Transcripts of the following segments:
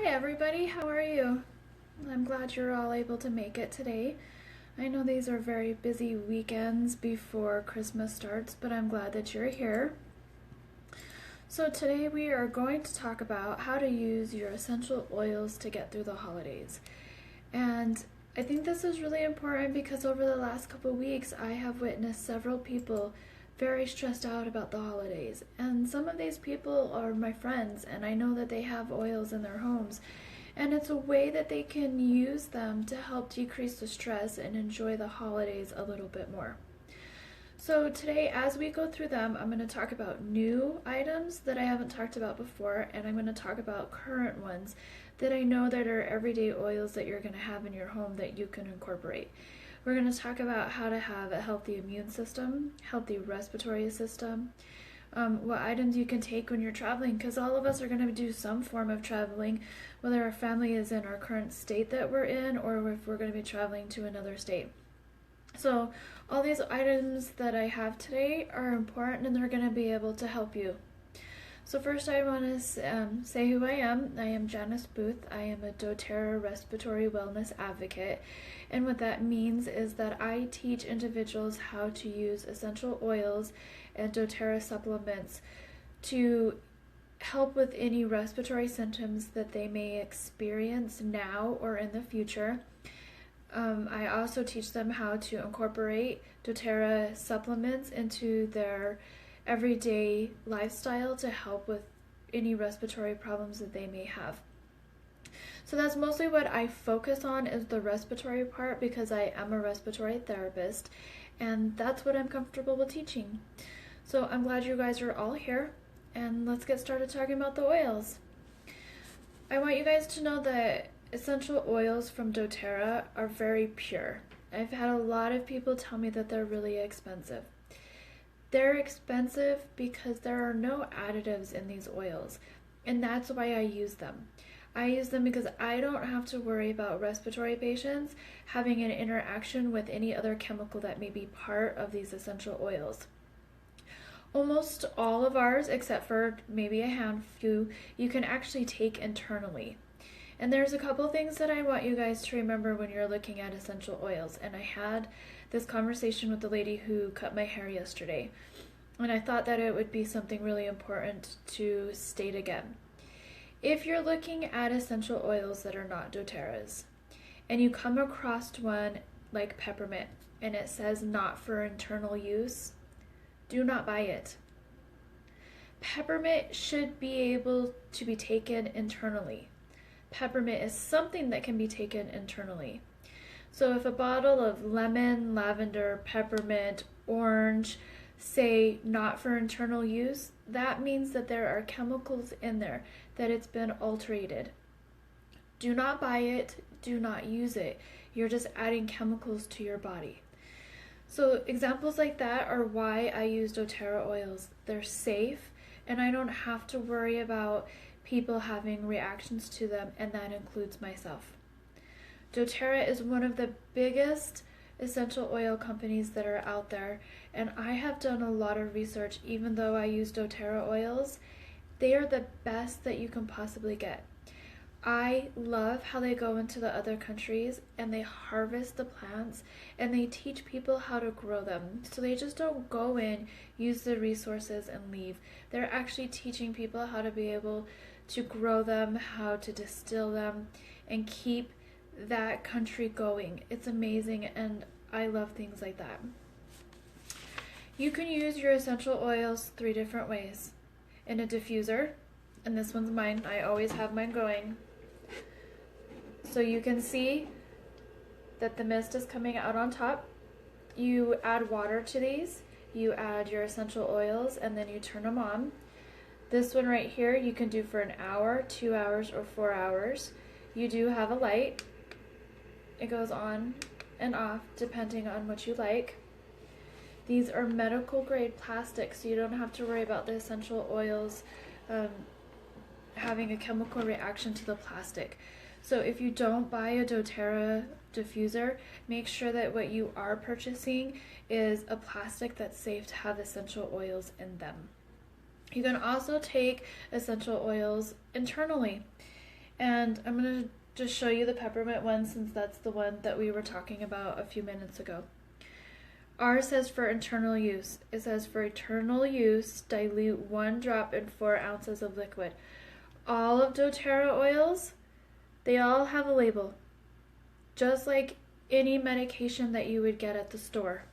Hi everybody, how are you? I'm glad you're all able to make it today. I know these are very busy weekends before Christmas starts, but I'm glad that you're here. So today we are going to talk about how to use your essential oils to get through the holidays. And I think this is really important because over the last couple weeks I have witnessed several people very stressed out about the holidays. And some of these people are my friends, and I know that they have oils in their homes. And it's a way that they can use them to help decrease the stress and enjoy the holidays a little bit more. So today, as we go through them, I'm going to talk about new items that I haven't talked about before, and I'm going to talk about current ones that I know that are everyday oils that you're going to have in your home that you can incorporate. We're going to talk about how to have a healthy immune system, healthy respiratory system, what items you can take when you're traveling, because all of us are going to do some form of traveling, whether our family is in our current state that we're in or if we're going to be traveling to another state. So all these items that I have today are important and they're going to be able to help you. So first I want to say who I am. I am Janice Booth. I am a doTERRA respiratory wellness advocate. And what that means is that I teach individuals how to use essential oils and doTERRA supplements to help with any respiratory symptoms that they may experience now or in the future. I also teach them how to incorporate doTERRA supplements into their everyday lifestyle to help with any respiratory problems that they may have. So that's mostly what I focus on, is the respiratory part, because I am a respiratory therapist and that's what I'm comfortable with teaching. So I'm glad you guys are all here, and let's get started talking about the oils. I want you guys to know that essential oils from doTERRA are very pure. I've had a lot of people tell me that they're really expensive. They're expensive because there are no additives in these oils, and that's why I use them. I use them because I don't have to worry about respiratory patients having an interaction with any other chemical that may be part of these essential oils. Almost all of ours, except for maybe a handful, you can actually take internally. And there's a couple things that I want you guys to remember when you're looking at essential oils. And I had this conversation with the lady who cut my hair yesterday, and I thought that it would be something really important to state again. If you're looking at essential oils that are not doTERRA's, and you come across one like peppermint, and it says not for internal use, do not buy it. Peppermint should be able to be taken internally. Peppermint is something that can be taken internally. So if a bottle of lemon, lavender, peppermint, orange say not for internal use, that means that there are chemicals in there, that it's been alterated. Do not buy it, do not use it. You're just adding chemicals to your body. So examples like that are why I use doTERRA oils. They're safe, and I don't have to worry about people having reactions to them, and that includes myself. doTERRA is one of the biggest essential oil companies that are out there, and I have done a lot of research. Even though I use doTERRA oils, they are the best that you can possibly get. I love how they go into the other countries and they harvest the plants and they teach people how to grow them. So they just don't go in, use the resources and leave. They're actually teaching people how to be able to grow them, how to distill them, and keep that country going. It's amazing, and I love things like that. You can use your essential oils 3 different ways. In a diffuser, and this one's mine. I always have mine going. So you can see that the mist is coming out on top. You add water to these, you add your essential oils, and then you turn them on. This one right here you can do for an hour, 2 hours, or 4 hours. You do have a light. It goes on and off depending on what you like. These are medical grade plastic, so you don't have to worry about the essential oils having a chemical reaction to the plastic. So if you don't buy a doTERRA diffuser, make sure that what you are purchasing is a plastic that's safe to have essential oils in them. You can also take essential oils internally. And I'm going to just show you the peppermint one since that's the one that we were talking about a few minutes ago. Ours says for internal use. It says for internal use, dilute 1 drop in 4 ounces of liquid. All of doTERRA oils, they all have a label, just like any medication that you would get at the store.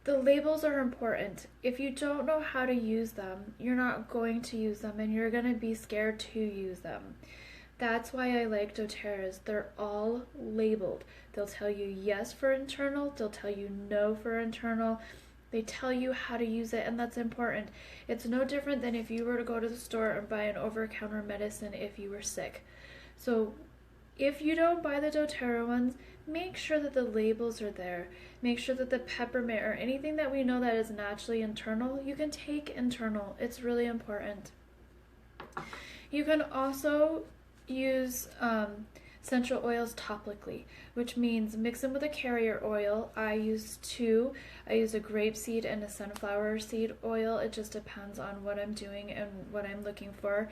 The labels are important. If you don't know how to use them, you're not going to use them and you're going to be scared to use them. That's why I like doTERRA's. They're all labeled. They'll tell you yes for internal, they'll tell you no for internal. They tell you how to use it, and that's important. It's no different than if you were to go to the store and buy an over-the-counter medicine if you were sick. So if you don't buy the doTERRA ones, make sure that the labels are there. Make sure that the peppermint or anything that we know that is naturally internal, you can take internal. It's really important. You can also use essential oils topically, which means mix them with a carrier oil. I use 2. I use a grapeseed and a sunflower seed oil. It just depends on what I'm doing and what I'm looking for.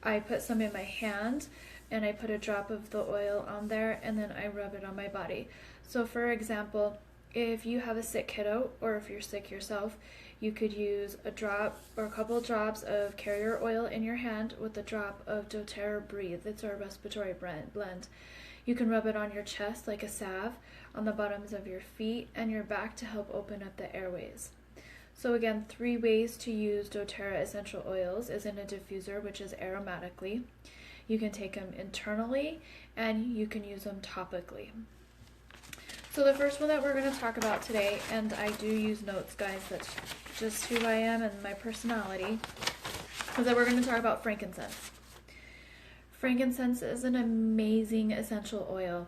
I put some in my hand and I put a drop of the oil on there and then I rub it on my body. So for example, if you have a sick kiddo or if you're sick yourself, you could use a drop or a couple drops of carrier oil in your hand with a drop of doTERRA Breathe. It's our respiratory blend. You can rub it on your chest like a salve, on the bottoms of your feet and your back to help open up the airways. So again, 3 ways to use doTERRA essential oils is in a diffuser, which is aromatically. You can take them internally and you can use them topically. So the first one that we're going to talk about today, and I do use notes, guys, that's just who I am and my personality, is that we're going to talk about frankincense. Frankincense is an amazing essential oil.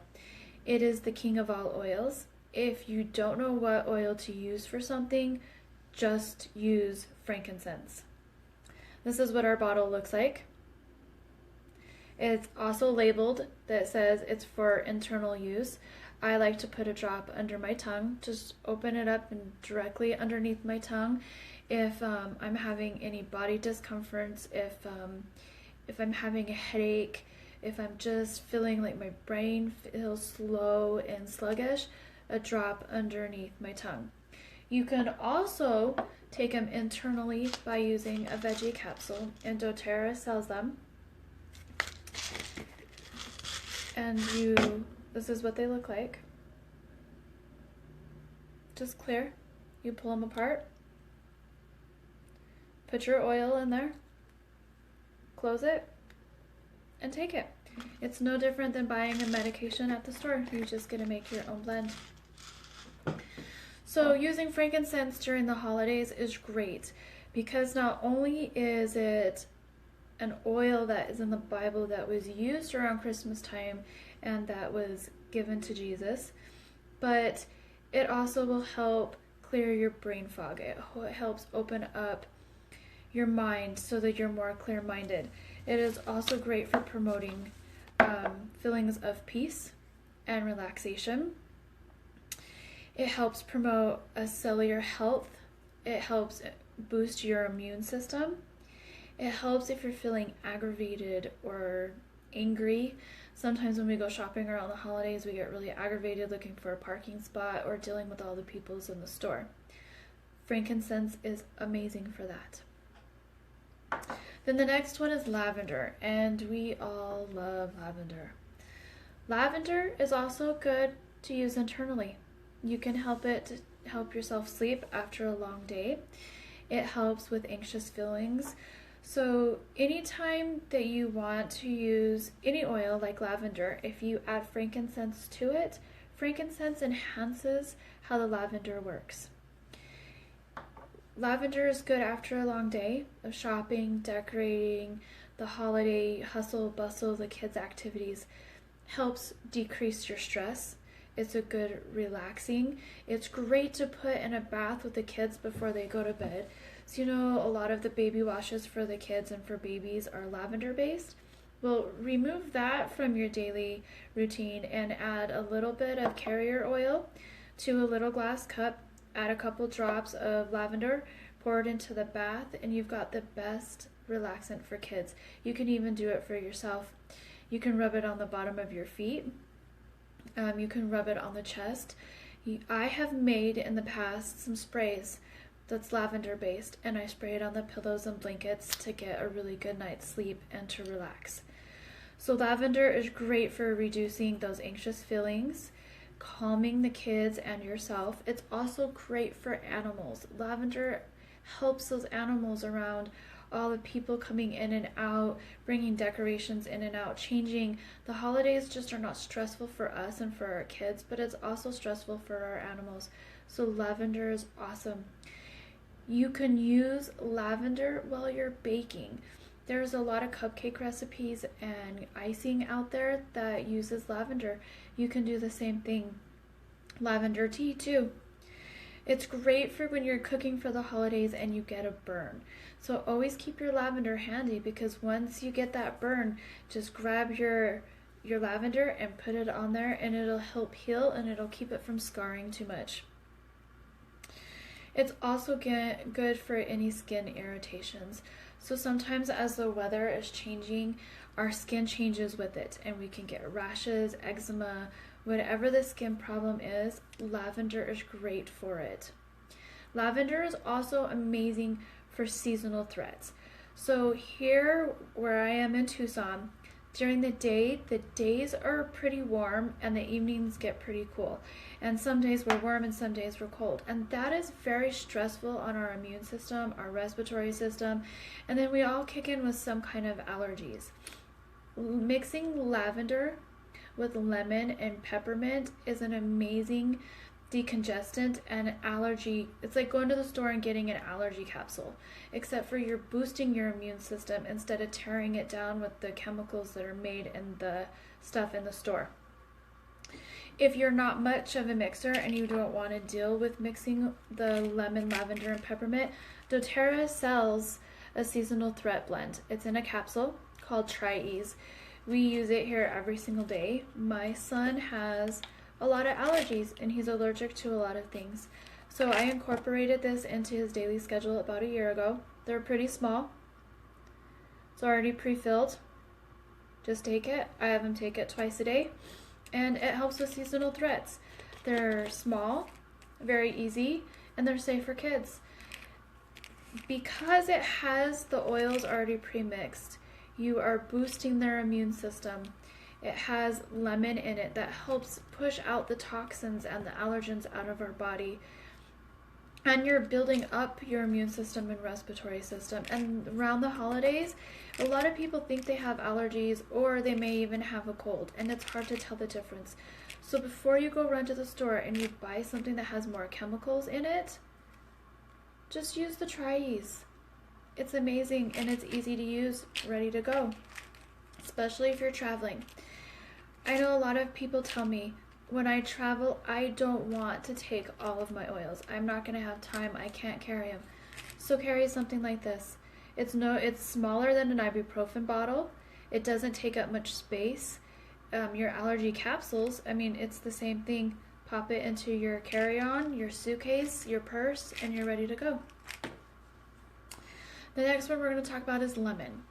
It is the king of all oils. If you don't know what oil to use for something, just use frankincense. This is what our bottle looks like. It's also labeled that says it's for internal use. I like to put a drop under my tongue, just open it up and directly underneath my tongue. If I'm having any body discomforts, if I'm having a headache, if I'm just feeling like my brain feels slow and sluggish, a drop underneath my tongue. You can also take them internally by using a veggie capsule, and doTERRA sells them. And this is what they look like. Just clear. You pull them apart. Put your oil in there. Close it. And take it. It's no different than buying a medication at the store. You're just going to make your own blend. So using frankincense during the holidays is great because not only is it an oil that is in the Bible that was used around Christmas time and that was given to Jesus, but it also will help clear your brain fog. It helps open up your mind so that you're more clear-minded. It is also great for promoting feelings of peace and relaxation. It helps promote a cellular health. It helps boost your immune system. It helps if you're feeling aggravated or angry. Sometimes when we go shopping around the holidays, we get really aggravated looking for a parking spot or dealing with all the peoples in the store. Frankincense is amazing for that. Then the next one is lavender, and we all love lavender. Lavender is also good to use internally. You can help yourself sleep after a long day. It helps with anxious feelings. So anytime that you want to use any oil like lavender, if you add frankincense to it, frankincense enhances how the lavender works. Lavender is good after a long day of shopping, decorating, the holiday hustle, bustle, the kids' activities. Helps decrease your stress. It's a good relaxing. It's great to put in a bath with the kids before they go to bed. So a lot of the baby washes for the kids and for babies are lavender based. Well, remove that from your daily routine and add a little bit of carrier oil to a little glass cup. Add a couple drops of lavender, pour it into the bath, and you've got the best relaxant for kids. You can even do it for yourself. You can rub it on the bottom of your feet. You can rub it on the chest. I have made in the past some sprays that's lavender based, and I spray it on the pillows and blankets to get a really good night's sleep and to relax. So lavender is great for reducing those anxious feelings, calming the kids and yourself. It's also great for animals. Lavender helps those animals around, all the people coming in and out, bringing decorations in and out, changing. The holidays just are not stressful for us and for our kids, but it's also stressful for our animals. So lavender is awesome. You can use lavender while you're baking. There's a lot of cupcake recipes and icing out there that uses lavender. You can do the same thing. Lavender tea too. It's great for when you're cooking for the holidays and you get a burn. So always keep your lavender handy, because once you get that burn, just grab your lavender and put it on there, and it'll help heal and it'll keep it from scarring too much. It's also good for any skin irritations. So sometimes as the weather is changing, our skin changes with it, and we can get rashes, eczema, whatever the skin problem is. Lavender is great for it. Lavender is also amazing for seasonal threats. So here where I am in Tucson, during the day, the days are pretty warm and the evenings get pretty cool. And some days we're warm and some days we're cold. And that is very stressful on our immune system, our respiratory system. And then we all kick in with some kind of allergies. Mixing lavender with lemon and peppermint is an amazing decongestant and allergy. It's like going to the store and getting an allergy capsule, except for you're boosting your immune system instead of tearing it down with the chemicals that are made in the stuff in the store. If you're not much of a mixer and you don't want to deal with mixing the lemon, lavender, and peppermint, doTERRA sells a seasonal threat blend. It's in a capsule called Try Ease. We use it here every single day. My son has a lot of allergies and he's allergic to a lot of things. So I incorporated this into his daily schedule about a year ago. They're pretty small. It's already pre-filled. Just take it. I have him take it twice a day, and it helps with seasonal threats. They're small, very easy, and they're safe for kids. Because it has the oils already pre-mixed, you are boosting their immune system. It has lemon in it that helps push out the toxins and the allergens out of our body. And you're building up your immune system and respiratory system. And around the holidays, a lot of people think they have allergies, or they may even have a cold, and it's hard to tell the difference. So before you go run to the store and you buy something that has more chemicals in it, just use the Try Ease. It's amazing and it's easy to use, ready to go, especially if you're traveling. I know a lot of people tell me, when I travel, I don't want to take all of my oils. I'm not going to have time. I can't carry them. So carry something like this. It's smaller than an ibuprofen bottle. It doesn't take up much space. Your allergy capsules, it's the same thing. Pop it into your carry-on, your suitcase, your purse, and you're ready to go. The next one we're going to talk about is lemon.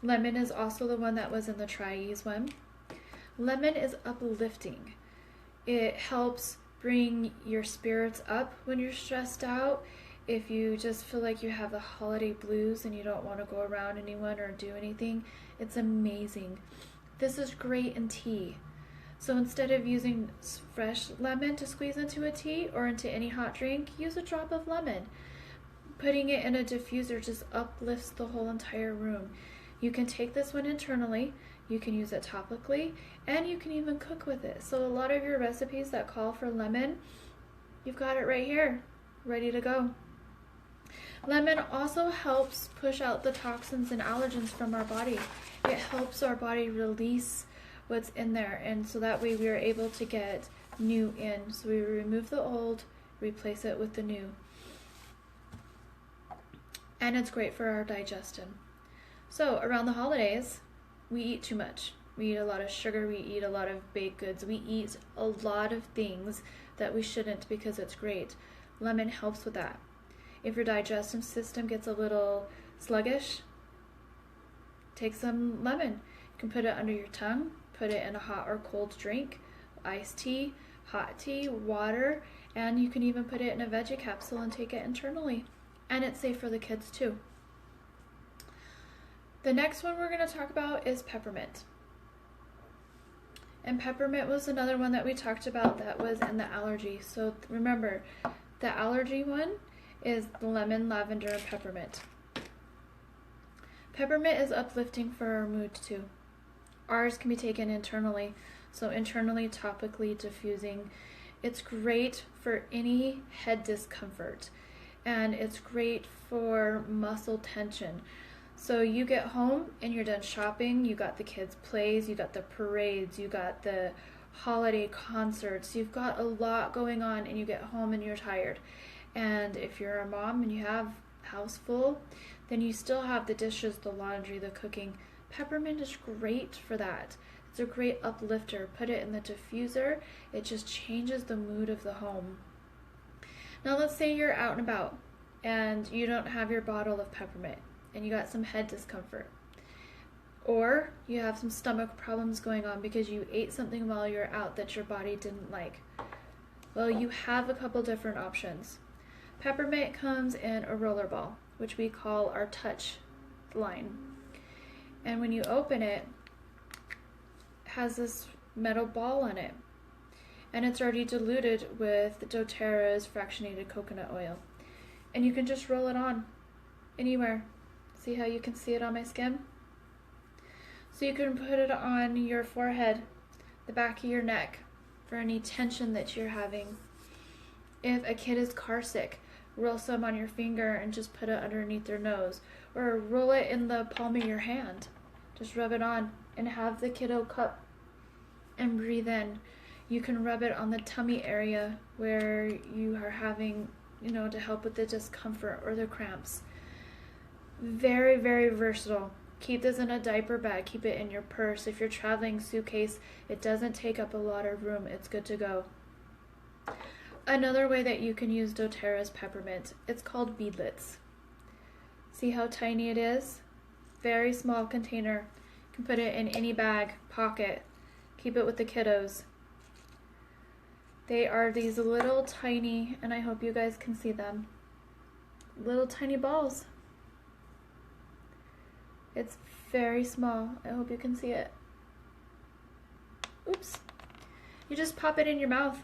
Lemon is also the one that was in the Try Ease one. Lemon is uplifting. It helps bring your spirits up when you're stressed out. If you just feel like you have the holiday blues and you don't want to go around anyone or do anything, it's amazing. This is great in tea. So instead of using fresh lemon to squeeze into a tea or into any hot drink, use a drop of lemon. Putting it in a diffuser just uplifts the whole entire room. You can take this one internally, you can use it topically, and you can even cook with it. So a lot of your recipes that call for lemon, you've got it right here, ready to go. Lemon also helps push out the toxins and allergens from our body. It helps our body release what's in there, and so that way we are able to get new in. So we remove the old, replace it with the new. And it's great for our digestion. So around the holidays, we eat too much. We eat a lot of sugar, we eat a lot of baked goods, we eat a lot of things that we shouldn't because it's great. Lemon helps with that. If your digestive system gets a little sluggish, take some lemon. You can put it under your tongue, put it in a hot or cold drink, iced tea, hot tea, water, and you can even put it in a veggie capsule and take it internally. And it's safe for the kids too. The next one we're going to talk about is peppermint. And peppermint was another one that we talked about that was in the allergy. So remember, the allergy one is the lemon, lavender, and peppermint. Peppermint is uplifting for our mood too. Ours can be taken internally, so internally, topically, diffusing. It's great for any head discomfort, and it's great for muscle tension. So you get home and you're done shopping, you got the kids' plays, you got the parades, you got the holiday concerts, you've got a lot going on, and you get home and you're tired. And if you're a mom and you have house full, then you still have the dishes, the laundry, the cooking. Peppermint is great for that. It's a great uplifter. Put it in the diffuser. It just changes the mood of the home. Now let's say you're out and about and you don't have your bottle of peppermint and you got some head discomfort. Or you have some stomach problems going on because you ate something while you're out that your body didn't like. Well, you have a couple different options. Peppermint comes in a roller ball, which we call our touch line. And when you open it, it has this metal ball in it. And it's already diluted with doTERRA's fractionated coconut oil. And you can just roll it on anywhere. See how you can see it on my skin? So you can put it on your forehead, the back of your neck, for any tension that you're having. If a kid is car sick, roll some on your finger and just put it underneath their nose. Or roll it in the palm of your hand. Just rub it on and have the kiddo cup and breathe in. You can rub it on the tummy area where you are having, to help with the discomfort or the cramps. Very, very versatile. Keep this in a diaper bag. Keep it in your purse. If you're traveling, suitcase, it doesn't take up a lot of room. It's good to go. Another way that you can use doTERRA's peppermint, it's called beadlets. See how tiny it is? Very small container. You can put it in any bag, pocket. Keep it with the kiddos. They are these little tiny, and I hope you guys can see them, little tiny balls. It's very small. I hope you can see it. Oops. You just pop it in your mouth.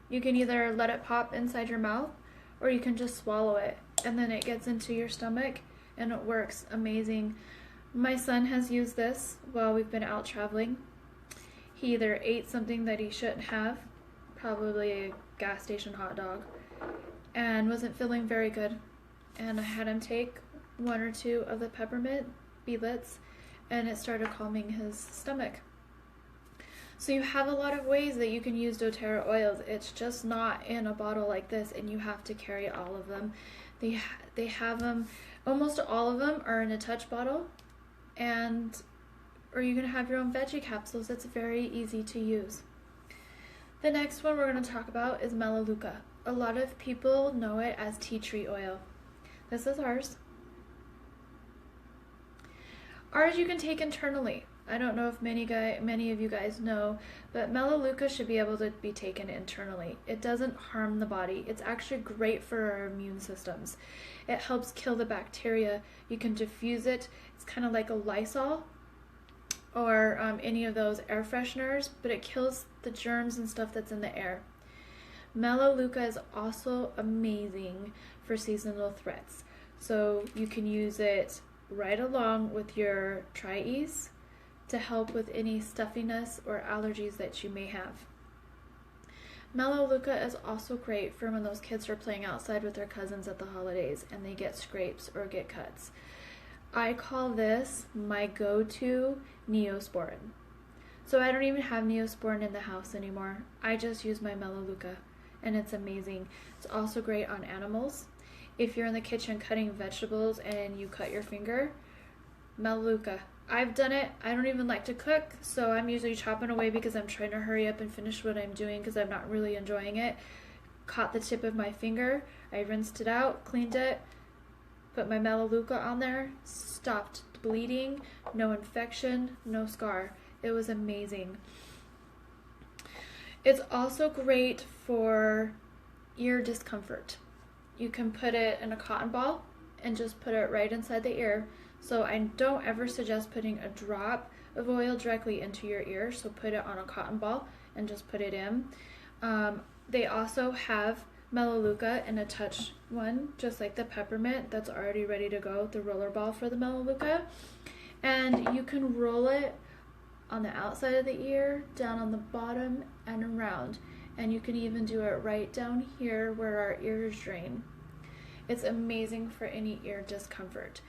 You can either let it pop inside your mouth, or you can just swallow it, and then it gets into your stomach, and it works amazing. My son has used this while we've been out traveling. He either ate something that he shouldn't have, probably a gas station hot dog, and wasn't feeling very good. And I had him take 1 or 2 of the peppermint beadlets, and it started calming his stomach. So you have a lot of ways that you can use doTERRA oils. It's just not in a bottle like this, and you have to carry all of them. They have them, almost all of them are in a touch bottle, or you can have your own veggie capsules. It's very easy to use. The next one we're going to talk about is melaleuca. A lot of people know it as tea tree oil. This is ours. Ours you can take internally. I don't know if many of you guys know, but melaleuca should be able to be taken internally. It doesn't harm the body. It's actually great for our immune systems. It helps kill the bacteria. You can diffuse it. It's kind of like a Lysol or any of those air fresheners, but it kills the germs and stuff that's in the air. Melaleuca is also amazing for seasonal threats. So you can use it right along with your Tri-Ease to help with any stuffiness or allergies that you may have. Melaleuca is also great for when those kids are playing outside with their cousins at the holidays and they get scrapes or get cuts. I call this my go-to Neosporin. So I don't even have Neosporin in the house anymore. I just use my Melaleuca, and it's amazing. It's also great on animals. If you're in the kitchen cutting vegetables and you cut your finger, Melaleuca. I've done it. I don't even like to cook, so I'm usually chopping away because I'm trying to hurry up and finish what I'm doing because I'm not really enjoying it. Caught the tip of my finger, I rinsed it out, cleaned it, put my Melaleuca on there, stopped the bleeding, no infection, no scar. It was amazing. It's also great for ear discomfort. You can put it in a cotton ball and just put it right inside the ear. So I don't ever suggest putting a drop of oil directly into your ear. So put it on a cotton ball and just put it in. They also have Melaleuca in a touch one, just like the peppermint that's already ready to go, the roller ball for the Melaleuca. And you can roll it on the outside of the ear, down on the bottom, and around. And you can even do it right down here where our ears drain. It's amazing for any ear discomfort.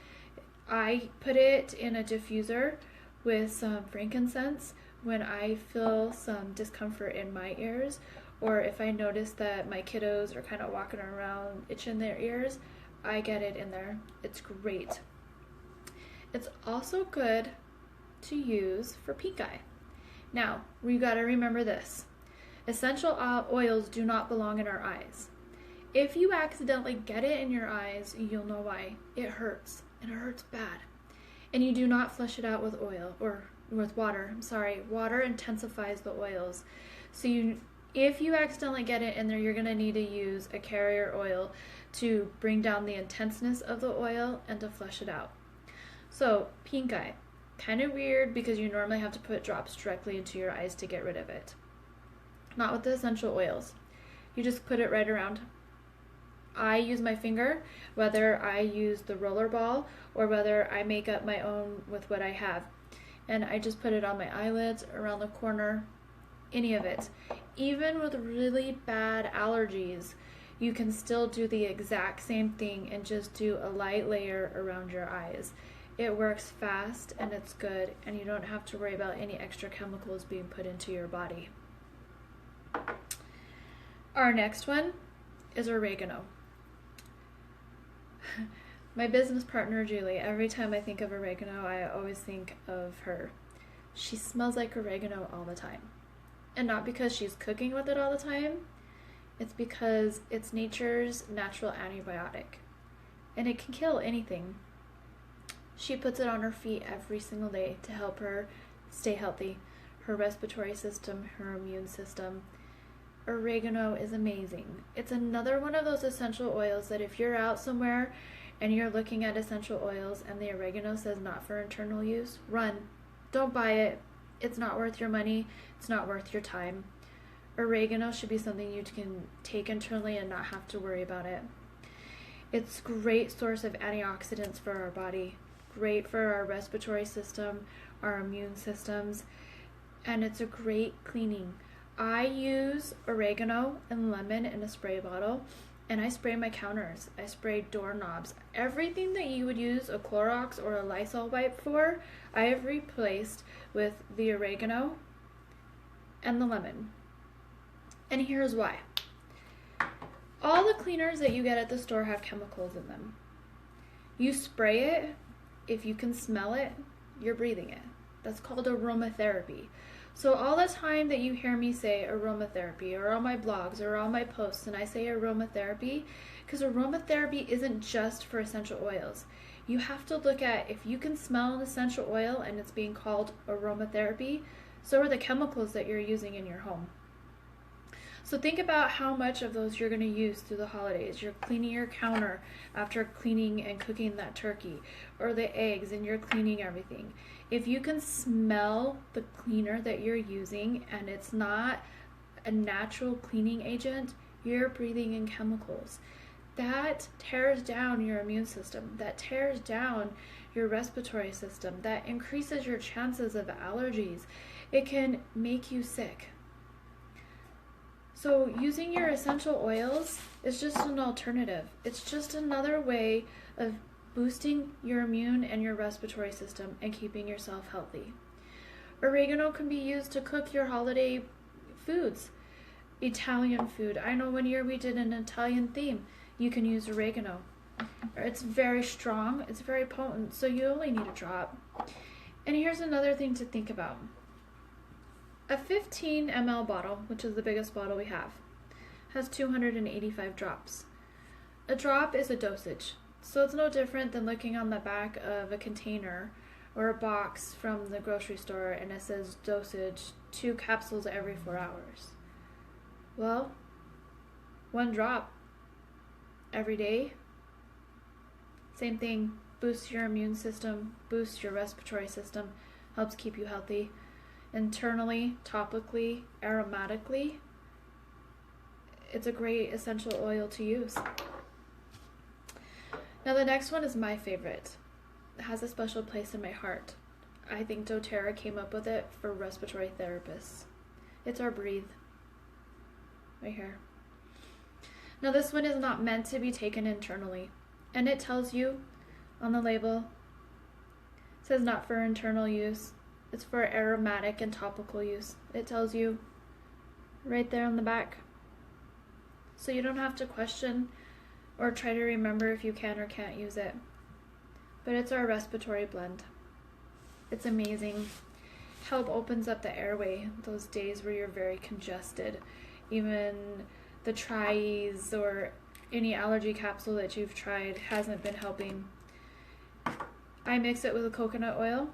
I put it in a diffuser with some frankincense when I feel some discomfort in my ears, or if I notice that my kiddos are kind of walking around itching their ears, I get it in there. It's great. It's also good to use for pink eye. Now, we got to remember this. Essential oils do not belong in our eyes. If you accidentally get it in your eyes, you'll know why. It hurts, and it hurts bad. And you do not flush it out with oil, or with water. Water intensifies the oils. So if you accidentally get it in there, you're going to need to use a carrier oil to bring down the intenseness of the oil and to flush it out. So, pink eye. Kind of weird because you normally have to put drops directly into your eyes to get rid of it. Not with the essential oils. You just put it right around. I use my finger, whether I use the roller ball or whether I make up my own with what I have. And I just put it on my eyelids, around the corner, any of it. Even with really bad allergies, you can still do the exact same thing and just do a light layer around your eyes. It works fast and it's good, and you don't have to worry about any extra chemicals being put into your body. Our next one is oregano. My business partner, Julie, every time I think of oregano, I always think of her. She smells like oregano all the time. And not because she's cooking with it all the time, it's because it's nature's natural antibiotic. And it can kill anything. She puts it on her feet every single day to help her stay healthy, her respiratory system, her immune system. Oregano is amazing. It's another one of those essential oils that if you're out somewhere and you're looking at essential oils and the oregano says not for internal use, run. Don't buy it. It's not worth your money. It's not worth your time. Oregano should be something you can take internally and not have to worry about it. It's a great source of antioxidants for our body, great for our respiratory system, our immune systems, and it's a great cleaning. I use oregano and lemon in a spray bottle, and I spray my counters. I spray doorknobs. Everything that you would use a Clorox or a Lysol wipe for, I have replaced with the oregano and the lemon. And here's why. All the cleaners that you get at the store have chemicals in them. You spray it, if you can smell it, you're breathing it. That's called aromatherapy. So all the time that you hear me say aromatherapy, or on my blogs or on my posts, and I say aromatherapy, because aromatherapy isn't just for essential oils. You have to look at if you can smell an essential oil and it's being called aromatherapy, so are the chemicals that you're using in your home. So think about how much of those you're going to use through the holidays. You're cleaning your counter after cleaning and cooking that turkey, or the eggs, and you're cleaning everything. If you can smell the cleaner that you're using and it's not a natural cleaning agent, you're breathing in chemicals. That tears down your immune system. That tears down your respiratory system. That increases your chances of allergies. It can make you sick. So using your essential oils is just an alternative. It's just another way of boosting your immune and your respiratory system and keeping yourself healthy. Oregano can be used to cook your holiday foods. Italian food. I know one year we did an Italian theme. You can use oregano. It's very strong. It's very potent, so you only need a drop. And here's another thing to think about. A 15 ml bottle, which is the biggest bottle we have, has 285 drops. A drop is a dosage. So it's no different than looking on the back of a container or a box from the grocery store and it says dosage 2 capsules every 4 hours. Well, 1 drop every day. Same thing, boosts your immune system, boosts your respiratory system, helps keep you healthy. Internally, topically, aromatically, it's a great essential oil to use. Now the next one is my favorite. It has a special place in my heart. I think doTERRA came up with it for respiratory therapists. It's our Breathe. Right here. Now this one is not meant to be taken internally. And it tells you on the label, it says not for internal use. It's for aromatic and topical use. It tells you right there on the back. So you don't have to question or try to remember if you can or can't use it. But it's our respiratory blend. It's amazing. Help opens up the airway those days where you're very congested. Even the Tries or any allergy capsule that you've tried hasn't been helping. I mix it with a coconut oil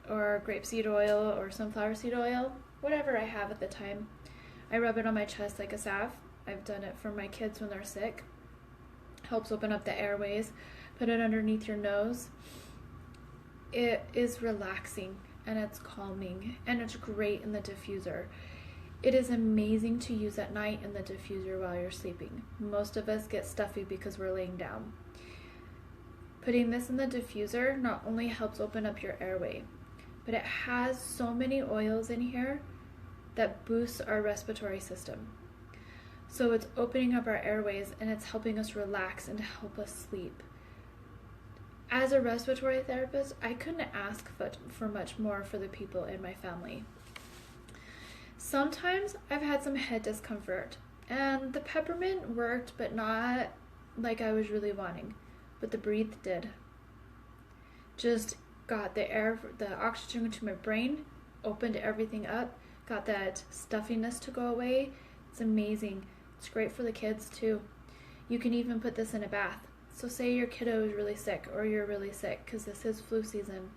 or grapeseed oil or sunflower seed oil, whatever I have at the time. I rub it on my chest like a salve. I've done it for my kids when they're sick. Helps open up the airways. Put it underneath your nose. It is relaxing and it's calming and it's great in the diffuser. It is amazing to use at night in the diffuser while you're sleeping. Most of us get stuffy because we're laying down. Putting this in the diffuser not only helps open up your airway, but it has so many oils in here that boosts our respiratory system. So it's opening up our airways and it's helping us relax and to help us sleep. As a respiratory therapist, I couldn't ask for much more for the people in my family. Sometimes I've had some head discomfort and the peppermint worked, but not like I was really wanting. But the Breathe did. Just got the oxygen to my brain, opened everything up, got that stuffiness to go away. It's amazing. It's great for the kids too. You can even put this in a bath. So say your kiddo is really sick or you're really sick because this is flu season.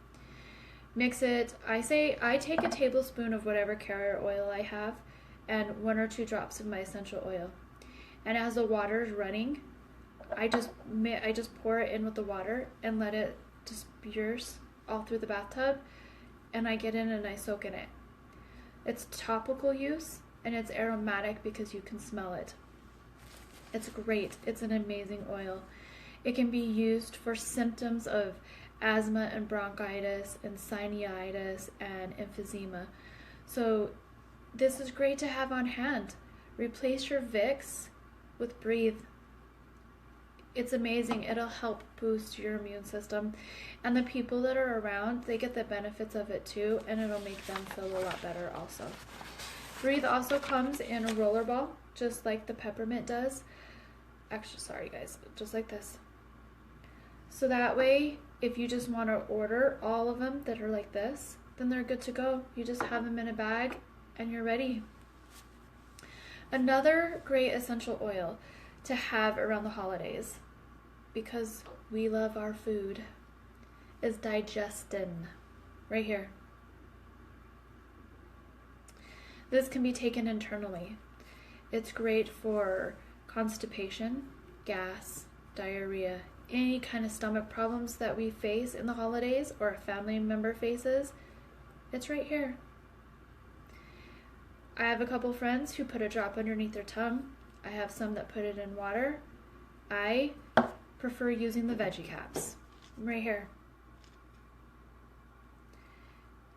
Mix it. I take a tablespoon of whatever carrier oil I have and 1 or 2 drops of my essential oil. And as the water is running, I just pour it in with the water and let it disperse all through the bathtub, and I get in and I soak in it. It's topical use and it's aromatic because you can smell it. It's great. It's an amazing oil. It can be used for symptoms of asthma and bronchitis and sinusitis and emphysema. So this is great to have on hand. Replace your Vicks with Breathe. It's amazing. It'll help boost your immune system. And the people that are around, they get the benefits of it too, and it'll make them feel a lot better also. Breathe also comes in a roller ball, just like the peppermint does. Actually, sorry guys, just like this. So that way, if you just want to order all of them that are like this, then they're good to go. You just have them in a bag and you're ready. Another great essential oil to have around the holidays, because we love our food, is Digestin, right here. This can be taken internally. It's great for constipation, gas, diarrhea, any kind of stomach problems that we face in the holidays or a family member faces. It's right here. I have a couple friends who put a drop underneath their tongue. I have some that put it in water. I prefer using the veggie caps. Right here.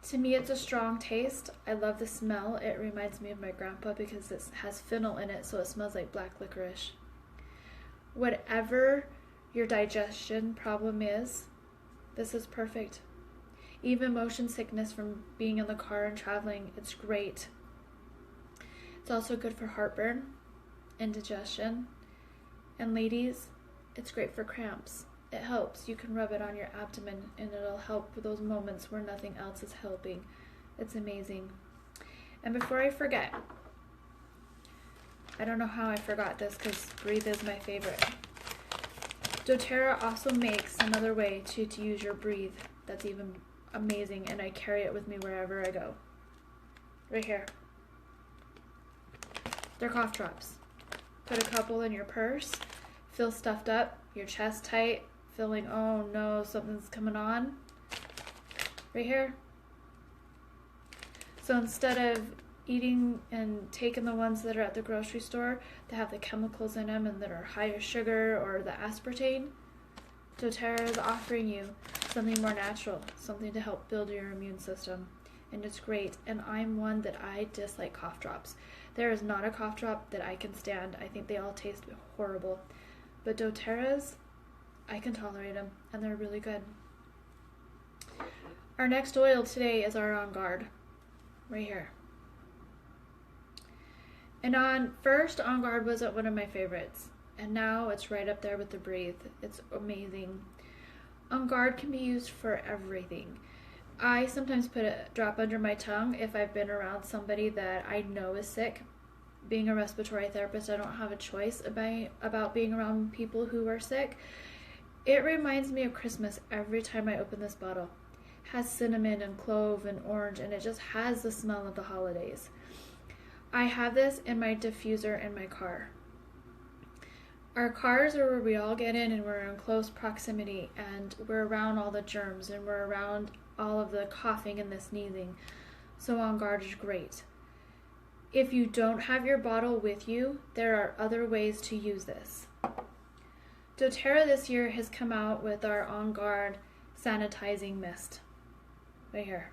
To me, it's a strong taste. I love the smell. It reminds me of my grandpa because it has fennel in it, so it smells like black licorice. Whatever your digestion problem is, this is perfect. Even motion sickness from being in the car and traveling, it's great. It's also good for heartburn, indigestion, and ladies, it's great for cramps. It helps. You can rub it on your abdomen and it'll help with those moments where nothing else is helping. It's amazing. And before I forget, I don't know how I forgot this because Breathe is my favorite. doTERRA also makes another way to use your breathe that's even amazing, and I carry it with me wherever I go. Right here. They're cough drops. Put a couple in your purse, feel stuffed up, your chest tight, feeling, oh no, something's coming on. Right here. So instead of eating and taking the ones that are at the grocery store that have the chemicals in them and that are higher sugar or the aspartame, doTERRA is offering you something more natural, something to help build your immune system. And it's great. And I'm one that I dislike cough drops. There is not a cough drop that I can stand. I think they all taste horrible. But doTERRA's, I can tolerate them, and they're really good. Our next oil today is our On Guard, right here. And On Guard wasn't one of my favorites, and now it's right up there with the Breathe. It's amazing. On Guard can be used for everything. I sometimes put a drop under my tongue if I've been around somebody that I know is sick. Being a respiratory therapist, I don't have a choice about being around people who are sick. It reminds me of Christmas every time I open this bottle. It has cinnamon and clove and orange, and it just has the smell of the holidays. I have this in my diffuser in my car. Our cars are where we all get in and we're in close proximity, and we're around all the germs and we're around all of the coughing and the sneezing. So On Guard is great. If you don't have your bottle with you, there are other ways to use this. doTERRA this year has come out with our On Guard sanitizing mist. Right here.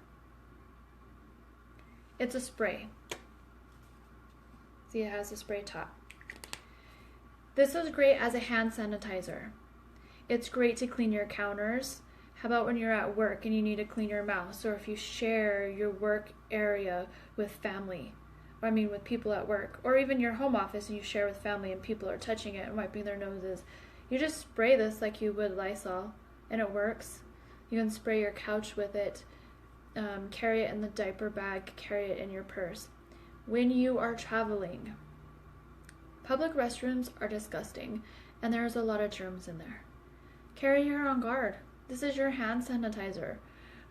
It's a spray. See, it has a spray top. This is great as a hand sanitizer. It's great to clean your counters. How about when you're at work and you need to clean your mouse, or if you share your work area with family, with people at work, or even your home office and you share with family and people are touching it and wiping their noses. You just spray this like you would Lysol, and it works. You can spray your couch with it, carry it in the diaper bag, carry it in your purse. When you are traveling, public restrooms are disgusting, and there's a lot of germs in there. Carry your On Guard. This is your hand sanitizer.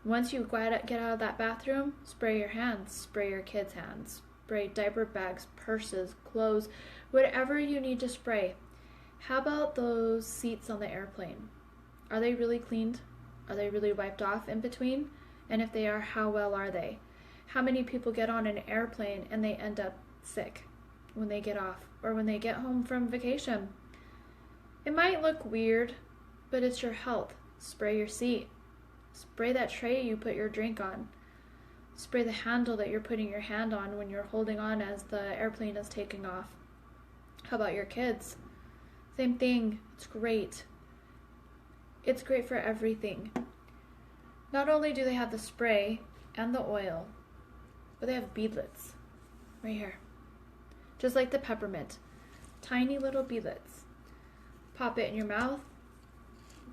Once you get out of that bathroom, spray your hands, spray your kids' hands, spray diaper bags, purses, clothes, whatever you need to spray. How about those seats on the airplane? Are they really cleaned? Are they really wiped off in between? And if they are, how well are they? How many people get on an airplane and they end up sick when they get off or when they get home from vacation? It might look weird, but it's your health. Spray your seat. Spray that tray you put your drink on. Spray the handle that you're putting your hand on when you're holding on as the airplane is taking off. How about your kids? Same thing. It's great. It's great for everything. Not only do they have the spray and the oil, but they have beadlets right here. Just like the peppermint. Tiny little beadlets. Pop it in your mouth.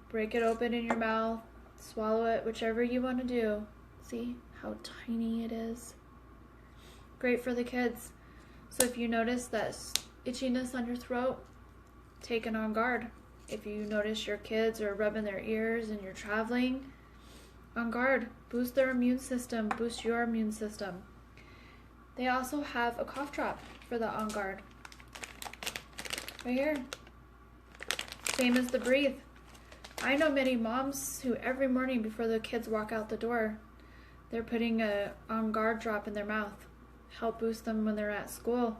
Break it open in your mouth. Swallow it, whichever you want to do. See how tiny it is? Great for the kids. So if you notice that itchiness on your throat, take an On Guard. If you notice your kids are rubbing their ears and you're traveling, On Guard. Boost their immune system. Boost your immune system. They also have a cough drop for the On Guard. Right here. Same as the Breathe. I know many moms who every morning before the kids walk out the door, they're putting a On Guard drop in their mouth. Help boost them when they're at school.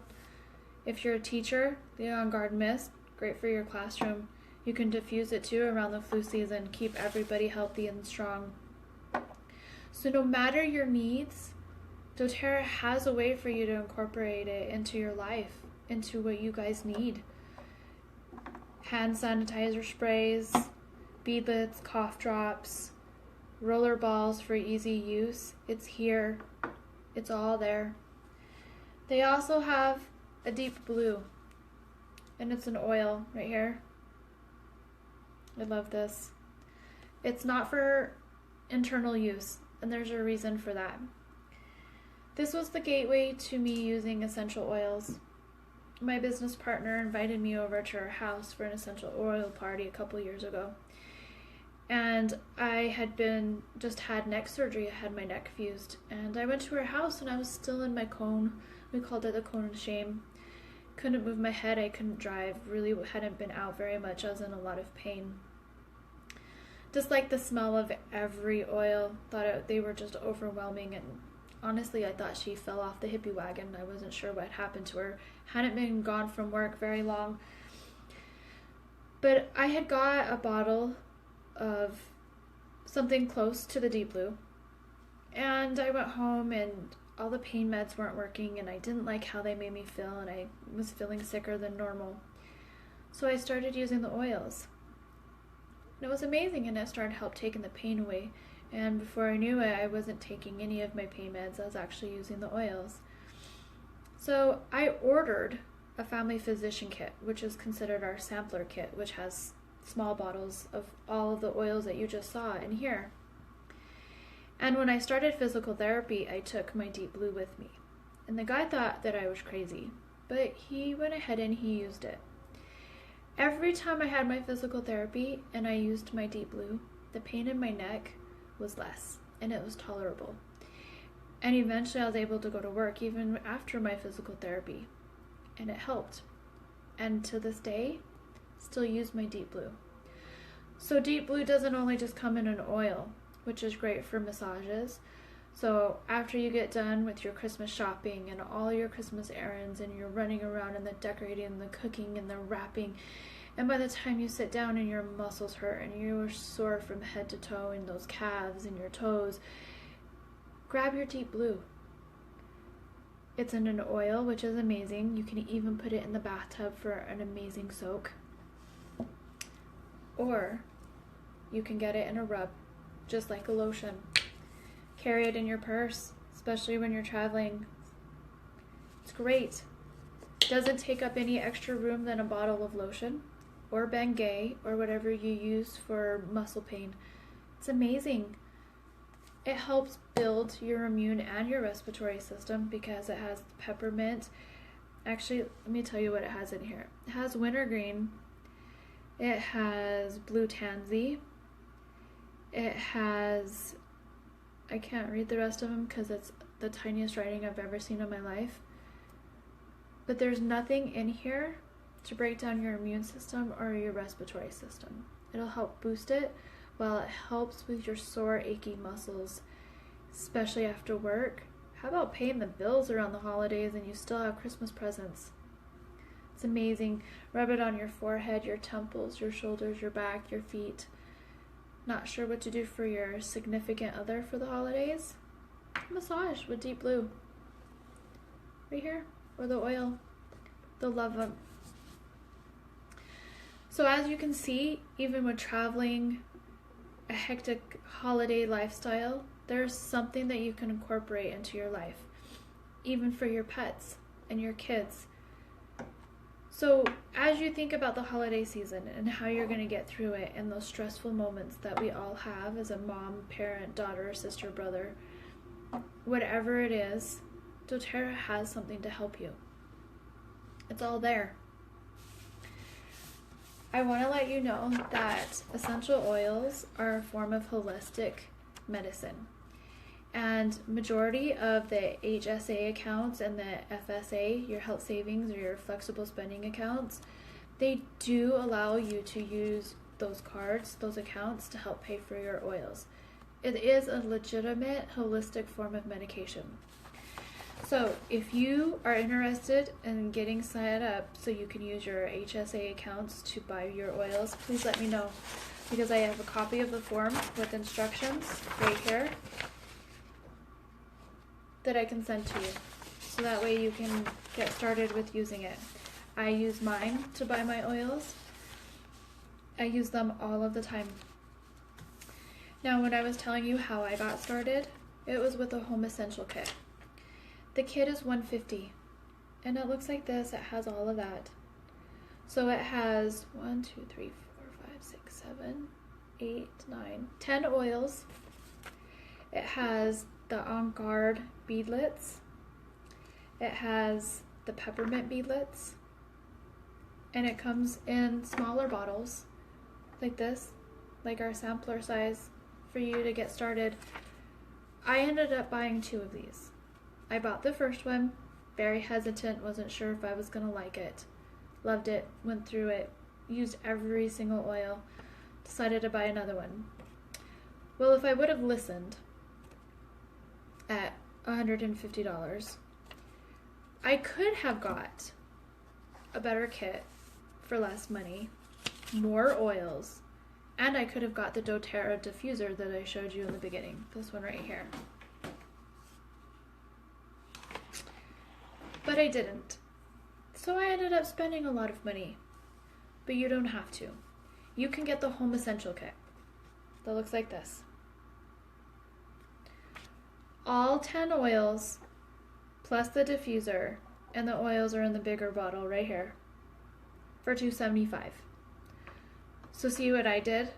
If you're a teacher, the On Guard mist, great for your classroom. You can diffuse it too around the flu season. Keep everybody healthy and strong. So no matter your needs, doTERRA has a way for you to incorporate it into your life, into what you guys need. Hand sanitizer sprays, beadlets, cough drops, roller balls for easy use. It's here. It's all there. They also have a deep blue, and it's an oil right here. I love this. It's not for internal use, and there's a reason for that. This was the gateway to me using essential oils. my business partner invited me over to her house for an essential oil party a couple years ago. And I had had neck surgery. I had my neck fused. And I went to her house and I was still in my cone. We called it the cone of shame. Couldn't move my head. I couldn't drive. Really hadn't been out very much. I was in a lot of pain. Just like the smell of every oil. They were just overwhelming. And honestly, I thought she fell off the hippie wagon. I wasn't sure what happened to her. Hadn't been gone from work very long. But I had got a bottle of something close to the Deep Blue, and I went home and all the pain meds weren't working, and I didn't like how they made me feel, and I was feeling sicker than normal. So I started using the oils, and it was amazing, and it started to help taking the pain away. And before I knew it, I wasn't taking any of my pain meds. I was actually using the oils. So I ordered a family physician kit, which is considered our sampler kit, which has small bottles of all of the oils that you just saw in here. And when I started physical therapy, I took my Deep Blue with me. And the guy thought that I was crazy, but he went ahead and he used it. Every time I had my physical therapy and I used my Deep Blue, the pain in my neck was less and it was tolerable. And eventually I was able to go to work even after my physical therapy, and it helped. And to this day, still use my Deep Blue. So Deep Blue doesn't only just come in an oil, which is great for massages. So after you get done with your Christmas shopping and all your Christmas errands, and you're running around and the decorating and the cooking and the wrapping, and by the time you sit down and your muscles hurt and you're sore from head to toe in those calves and your toes, grab your Deep Blue. It's in an oil, which is amazing. You can even put it in the bathtub for an amazing soak. Or you can get it in a rub, just like a lotion. Carry it in your purse, especially when you're traveling. It's great. Doesn't take up any extra room than a bottle of lotion or Bengay or whatever you use for muscle pain. It's amazing. It helps build your immune and your respiratory system because it has peppermint. Actually, let me tell you what it has in here. It has wintergreen. It has blue tansy. It has, I can't read the rest of them because it's the tiniest writing I've ever seen in my life. But there's nothing in here to break down your immune system or your respiratory system. It'll help boost it while it helps with your sore, achy muscles, especially after work. How about paying the bills around the holidays and you still have Christmas presents? It's amazing. Rub it on your forehead, your temples, your shoulders, your back, your feet. Not sure what to do for your significant other for the holidays? Massage with Deep Blue. Right here. Or the oil. They'll love them. So as you can see, even with traveling, a hectic holiday lifestyle, there's something that you can incorporate into your life, even for your pets and your kids. So as you think about the holiday season and how you're going to get through it and those stressful moments that we all have as a mom, parent, daughter, sister, brother, whatever it is, doTERRA has something to help you. It's all there. I want to let you know that essential oils are a form of holistic medicine. And majority of the HSA accounts and the FSA, your health savings or your flexible spending accounts, they do allow you to use those cards, those accounts to help pay for your oils. It is a legitimate holistic form of medication. So if you are interested in getting signed up so you can use your HSA accounts to buy your oils, please let me know, because I have a copy of the form with instructions right here that I can send to you, so that way you can get started with using it. I use mine to buy my oils. I use them all of the time. Now, when I was telling you how I got started, it was with a home essential kit. The kit is $150, and it looks like this. It has all of that. So it has 1, 2, 3, 4, 5, 6, 7, 8, 9, 10 oils. It has the On Guard beadlets. It has the peppermint beadlets. and it comes in smaller bottles like this, like our sampler size for you to get started. I ended up buying 2 of these. I bought the first one, very hesitant, wasn't sure if I was gonna like it. Loved it, went through it, used every single oil, decided to buy another one. Well, if I would have listened at $150, I could have got a better kit for less money, more oils, and I could have got the doTERRA diffuser that I showed you in the beginning, this one right here. But I didn't. So I ended up spending a lot of money. But you don't have to. You can get the Home Essential Kit that looks like this. All 10 oils plus the diffuser, and the oils are in the bigger bottle right here for $2.75. So see what I did?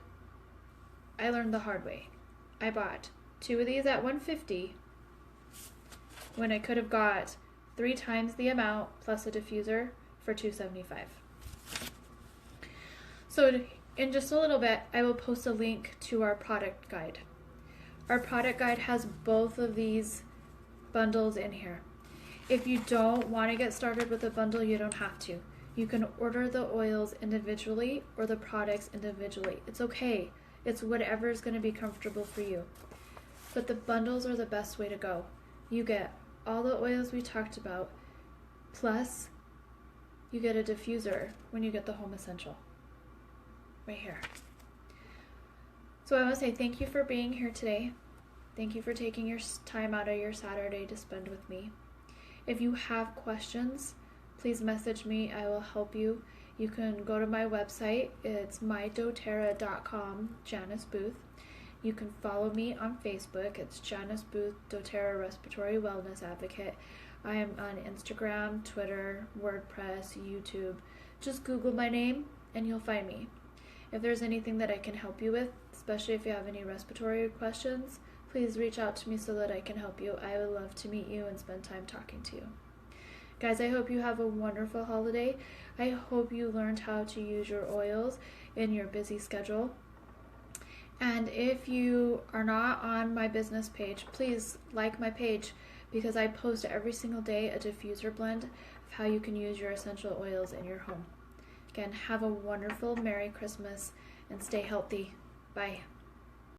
I learned the hard way. I bought 2 of these at $150 when I could have got 3 times the amount plus a diffuser for $2.75. So in just a little bit, I will post a link to our product guide. Our product guide has both of these bundles in here. If you don't want to get started with a bundle, you don't have to. You can order the oils individually or the products individually. It's okay. It's whatever is going to be comfortable for you. But the bundles are the best way to go. You get all the oils we talked about, plus you get a diffuser when you get the Home Essential right here. So I want to say thank you for being here today. Thank you for taking your time out of your Saturday to spend with me. If you have questions, please message me. I will help you. You can go to my website. It's mydoterra.com, Janice Booth. You can follow me on Facebook. It's Janice Booth, doTERRA Respiratory Wellness Advocate. I am on Instagram, Twitter, WordPress, YouTube. Just Google my name and you'll find me. If there's anything that I can help you with, especially if you have any respiratory questions, please reach out to me so that I can help you. I would love to meet you and spend time talking to you. Guys, I hope you have a wonderful holiday. I hope you learned how to use your oils in your busy schedule. And if you are not on my business page, please like my page because I post every single day a diffuser blend of how you can use your essential oils in your home. Again, have a wonderful Merry Christmas and stay healthy. Bye.